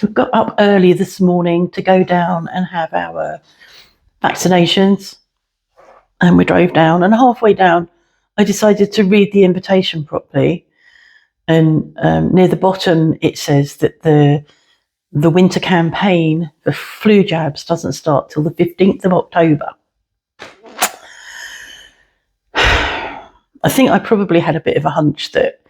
We got up early this morning to go down and have our vaccinations, and we drove down, and halfway down I decided to read the invitation properly, and near the bottom it says that the winter campaign for flu jabs doesn't start till the 15th of October. I think I probably had a bit of a hunch that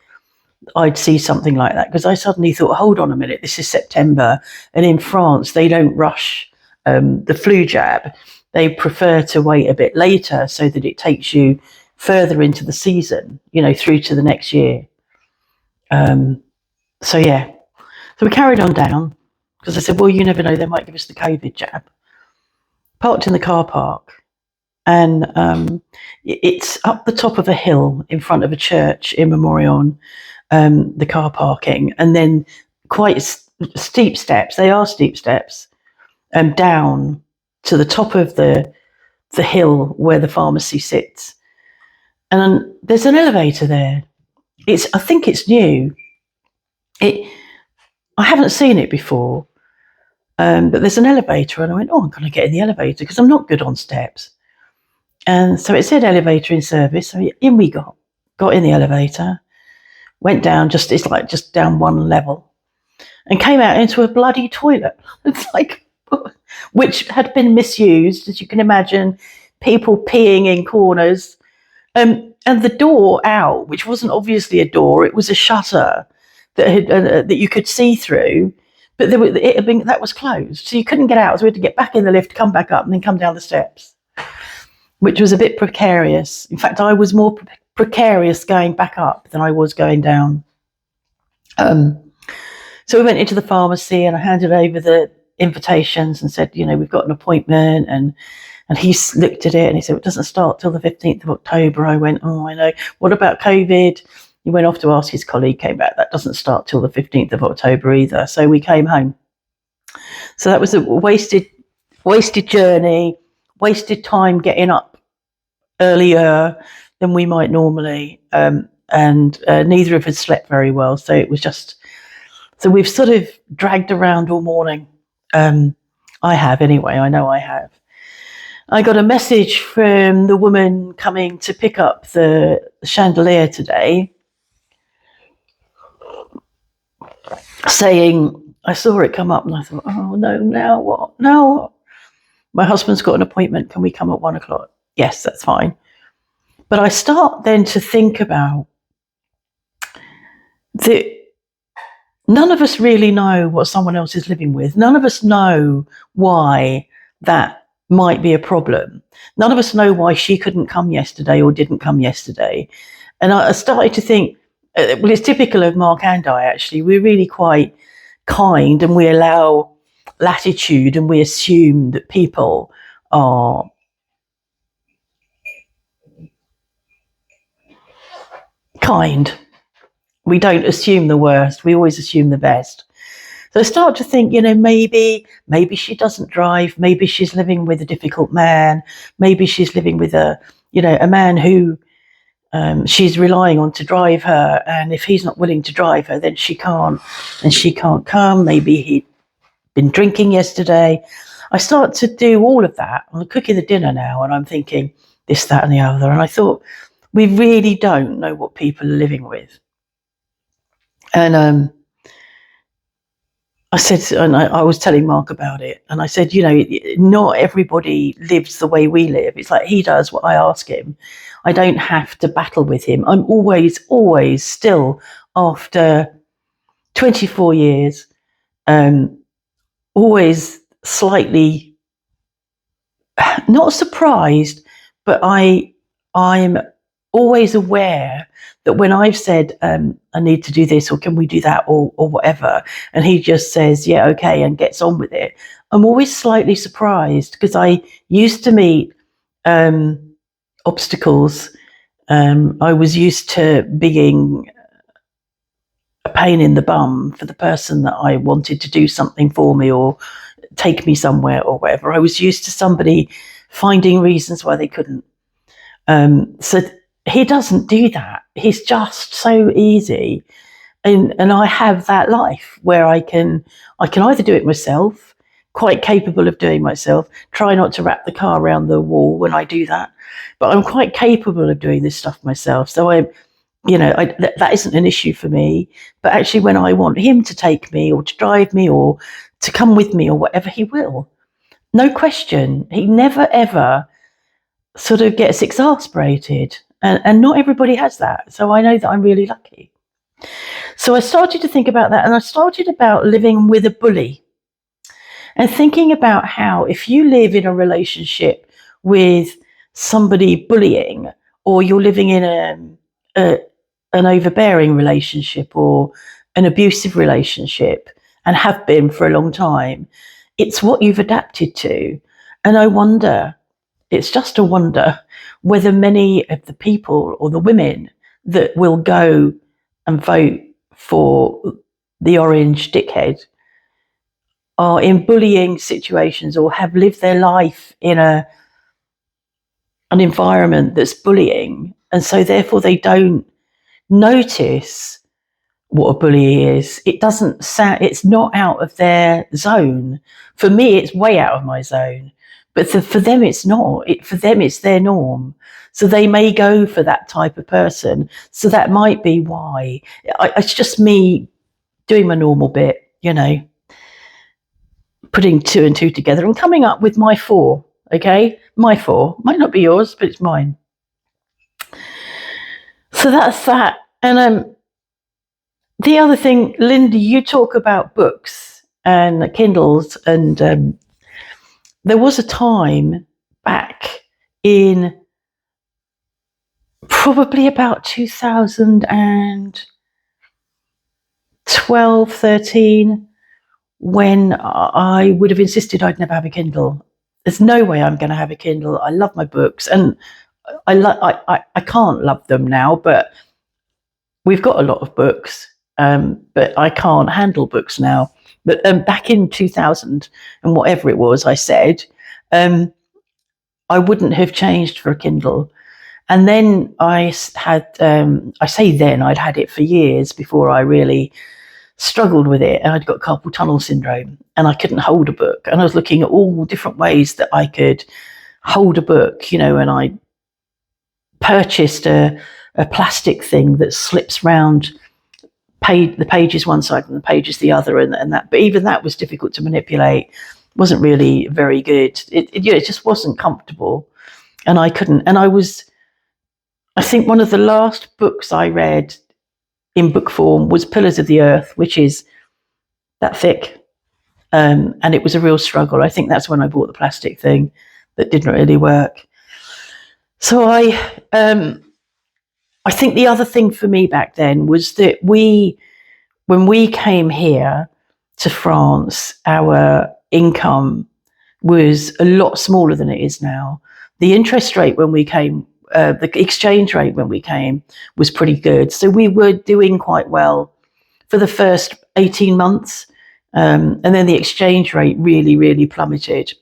I'd see something like that, because I suddenly thought, hold on a minute, this is September, and in France they don't rush the flu jab. They prefer to wait a bit later so that it takes you further into the season, through to the next year. So we carried on down, because I said, well, you never know, they might give us the COVID jab. Parked in the car park, and it's up the top of a hill in front of a church in Memorion, the car parking, and then quite steep steps. They are steep steps, down to the top of the hill where the pharmacy sits. And there's an elevator there. I think it's new. I haven't seen it before, but there's an elevator, and I went, I'm going to get in the elevator because I'm not good on steps. And so it said elevator in service. So in we got in the elevator, went down, it's like just down one level, and came out into a bloody toilet. It's like, which had been misused, as you can imagine, people peeing in corners. And the door out, which wasn't obviously a door, it was a shutter that you could see through, but that was closed, so you couldn't get out. So we had to get back in the lift, come back up, and then come down the steps, which was a bit precarious. In fact, I was more precarious going back up than I was going down. So we went into the pharmacy, and I handed over the invitations and said, we've got an appointment, and he looked at it and he said, it doesn't start till the 15th of October. I went, I know. What about COVID? He went off to ask his colleague, came back, that doesn't start till the 15th of October either. So we came home. So that was a wasted journey, wasted time getting up earlier than we might normally. And neither of us slept very well. So it was so we've sort of dragged around all morning. I have anyway, I know I have. I got a message from the woman coming to pick up the chandelier today, saying, I saw it come up and I thought, oh no, now what? No, my husband's got an appointment. Can we come at 1:00? Yes, that's fine. But I start then to think about that none of us really know what someone else is living with. None of us know why that might be a problem. None of us know why she couldn't come yesterday or didn't come yesterday. And I started to think, well, it's typical of Mark and I, actually. We're really quite kind, and we allow latitude, and we assume that people are kind. We don't assume the worst. We always assume the best. So I start to think, maybe she doesn't drive. Maybe she's living with a difficult man. Maybe she's living with a man who she's relying on to drive her. And if he's not willing to drive her, then she can't come. Maybe he'd been drinking yesterday. I start to do all of that. I'm cooking the dinner now, and I'm thinking this, that, and the other. And I thought, we really don't know what people are living with. And I said, and I was telling Mark about it, and I said, not everybody lives the way we live. It's like he does what I ask him. I don't have to battle with him. I'm always still, after 24 years, always slightly not surprised, but I'm always aware that when I've said, I need to do this, or can we do that, or whatever, and he just says, yeah, okay, and gets on with it, I'm always slightly surprised, because I used to meet obstacles. I was used to being a pain in the bum for the person that I wanted to do something for me or take me somewhere or whatever. I was used to somebody finding reasons why they couldn't. So he doesn't do that. He's just so easy. and I have that life where I can either do it myself, quite capable of doing myself, try not to wrap the car around the wall when I do that, but I'm quite capable of doing this stuff myself. So that isn't an issue for me. But actually, when I want him to take me or to drive me or to come with me or whatever, he will. No question. He never, ever sort of gets exasperated. And not everybody has that. So I know that I'm really lucky. So I started to think about that, and I started about living with a bully and thinking about how if you live in a relationship with somebody bullying, or you're living in an overbearing relationship or an abusive relationship and have been for a long time, it's what you've adapted to. And I wonder, it's just a wonder, whether many of the people or the women that will go and vote for the orange dickhead are in bullying situations or have lived their life in an environment that's bullying, and so therefore they don't notice what a bully is. It doesn't sound, it's not out of their zone. For me, it's way out of my zone, but for them it's not. For them it's their norm, so they may go for that type of person. So that might be why. It's just me doing my normal bit, putting two and two together and coming up with my four. Okay, my four might not be yours, but it's mine. So that's that. And the other thing, Linda, you talk about books and Kindles, and there was a time back in probably about 2012, 13, when I would have insisted I'd never have a Kindle. There's no way I'm going to have a Kindle. I love my books, and I can't love them now, but we've got a lot of books, but I can't handle books now. But back in 2000 and whatever it was, I said I wouldn't have changed for a Kindle. And then I say then, I'd had it for years before I really struggled with it, and I'd got carpal tunnel syndrome, and I couldn't hold a book, and I was looking at all different ways that I could hold a book, and I purchased a plastic thing that slips round the pages one side and the pages the other, and that, but even that was difficult to manipulate. Wasn't really very good. It just wasn't comfortable, and I couldn't. And I think one of the last books I read in book form was Pillars of the Earth, which is that thick, and it was a real struggle. I think that's when I bought the plastic thing that didn't really work. So I think the other thing for me back then was that when we came here to France, our income was a lot smaller than it is now. The interest rate when we came, the exchange rate when we came, was pretty good. So we were doing quite well for the first 18 months. And then the exchange rate really, really plummeted.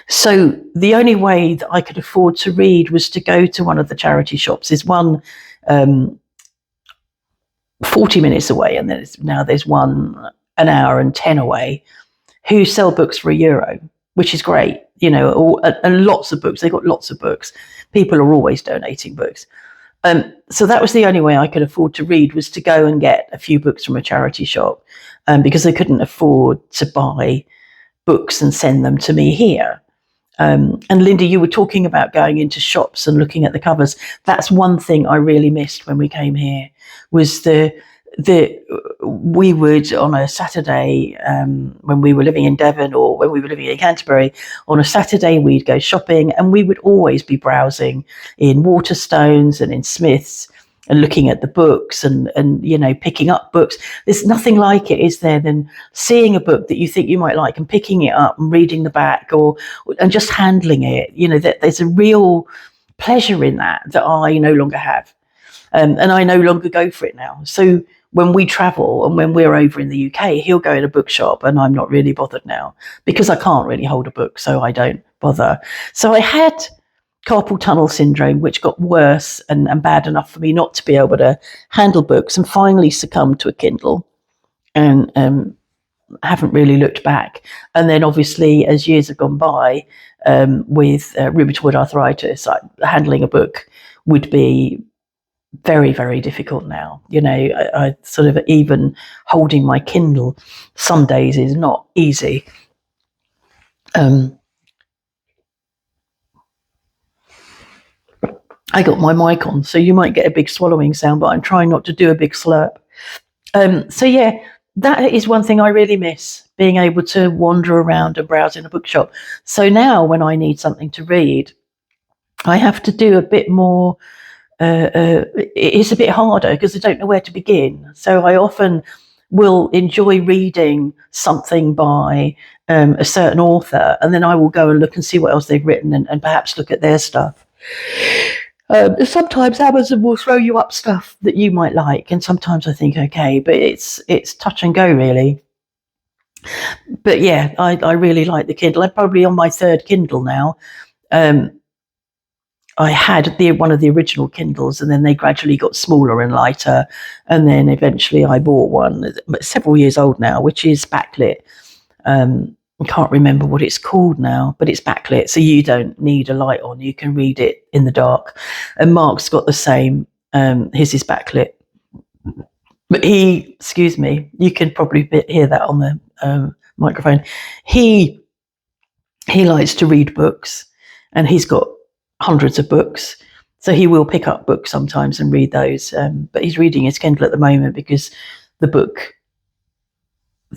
So the only way that I could afford to read was to go to one of the charity shops. There's one 40 minutes away, and now there's one an hour and 10 away, who sell books for €1, which is great, and lots of books. They've got lots of books. People are always donating books. So that was the only way I could afford to read, was to go and get a few books from a charity shop, because I couldn't afford to buy books and send them to me here. And Linda, you were talking about going into shops and looking at the covers. That's one thing I really missed when we came here, was we would, on a Saturday, when we were living in Devon or when we were living in Canterbury, on a Saturday we'd go shopping, and we would always be browsing in Waterstones and in Smiths and looking at the books and picking up books. There's nothing like it, is there, than seeing a book that you think you might like and picking it up and reading the back and just handling it. That there's a real pleasure in that I no longer have. And I no longer go for it now. So when we travel and when we're over in the UK, he'll go in a bookshop, and I'm not really bothered now because I can't really hold a book, so I don't bother. So I had carpal tunnel syndrome, which got worse and bad enough for me not to be able to handle books, and finally succumbed to a Kindle, and haven't really looked back. And then obviously, as years have gone by, with rheumatoid arthritis, handling a book would be very, very difficult now. I sort of, even holding my Kindle some days is not easy. I got my mic on, so you might get a big swallowing sound, but I'm trying not to do a big slurp. So yeah, that is one thing I really miss, being able to wander around and browse in a bookshop. So now when I need something to read, I have to do a bit more. It's a bit harder because I don't know where to begin. So I often will enjoy reading something by a certain author, and then I will go and look and see what else they've written, and perhaps look at their stuff. Sometimes Amazon will throw you up stuff that you might like, and sometimes I think, okay, but it's touch and go, really. But yeah, I really like the Kindle. I'm probably on my third Kindle now. I had one of the original Kindles, and then they gradually got smaller and lighter, and then eventually I bought one, several years old now, which is backlit. I can't remember what it's called now, but it's backlit, so you don't need a light on. You can read it in the dark. And Mark's got the same. His is backlit. But excuse me, you can probably hear that on the microphone. He likes to read books, and he's got hundreds of books. So he will pick up books sometimes and read those. But he's reading his Kindle at the moment because the book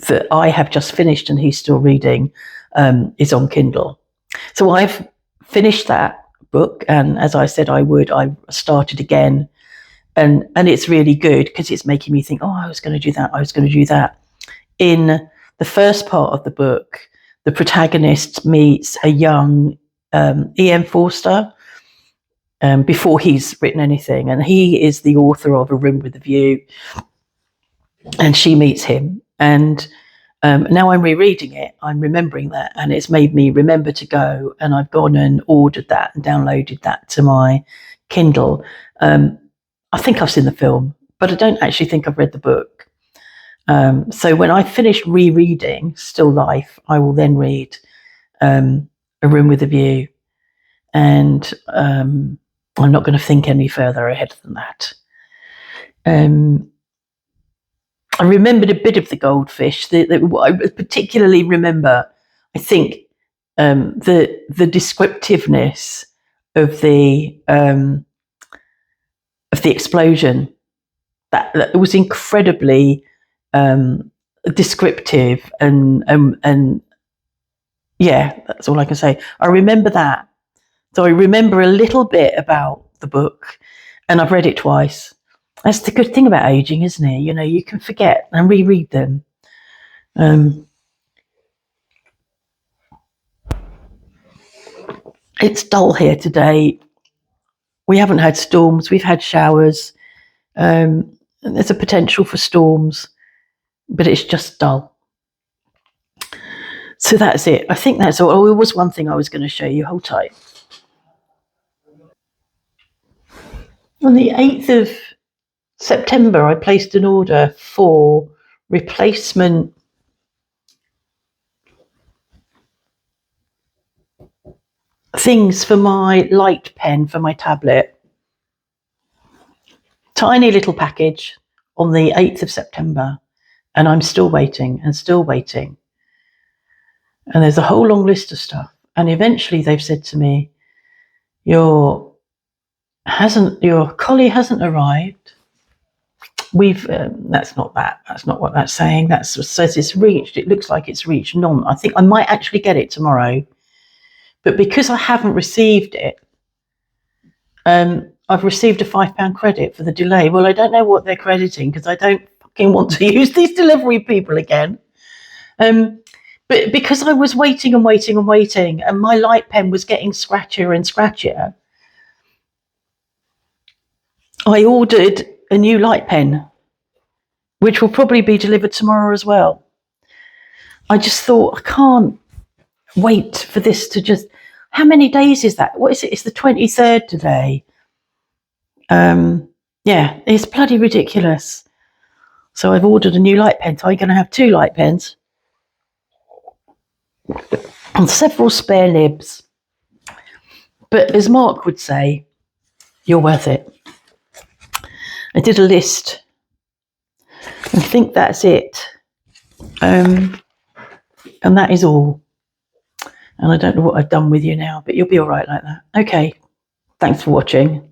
that I have just finished and he's still reading is on Kindle. So I've finished that book, and as I said I started again, and it's really good because it's making me think, oh, I was going to do that. In the first part of the book, the protagonist meets a young E.M. Forster before he's written anything, and he is the author of A Room with a View, and she meets him. And now I'm rereading it, I'm remembering that, and it's made me remember to go, and I've gone and ordered that and downloaded that to my Kindle. I think I've seen the film, but I don't actually think I've read the book. So when I finish rereading Still Life, I will then read A Room with a View, and I'm not going to think any further ahead than that. I remembered a bit of the goldfish. What I particularly remember, I think, the descriptiveness of the explosion. That was incredibly descriptive, and yeah, that's all I can say. I remember that. So I remember a little bit about the book, and I've read it twice. That's the good thing about aging, isn't it? You can forget and reread them. It's dull here today. We haven't had storms. We've had showers. There's a potential for storms, but it's just dull. So that's it. I think that's all. Oh, there was one thing I was going to show you. Hold tight. On the 8th of September, I placed an order for replacement things for my light pen for my tablet. Tiny little package on the 8th of September, and I'm still waiting and still waiting. And there's a whole long list of stuff. And eventually they've said to me, your collie hasn't arrived. That's not what that's saying. That says it's reached. It looks like it's reached none. I think I might actually get it tomorrow, but because I haven't received it, I've received a £5 credit for the delay. Well, I don't know what they're crediting because I don't fucking want to use these delivery people again. But because I was waiting and waiting and waiting, and my light pen was getting scratchier and scratchier, I ordered a new light pen, which will probably be delivered tomorrow as well. I just thought, I can't wait for this to just... How many days is that? What is it? It's the 23rd today. Yeah, it's bloody ridiculous. So I've ordered a new light pen. So I'm going to have 2 light pens and several spare nibs. But as Mark would say, you're worth it. I did a list. I think that's it. And that is all. And I don't know what I've done with you now, but you'll be all right like that. Okay. Thanks for watching.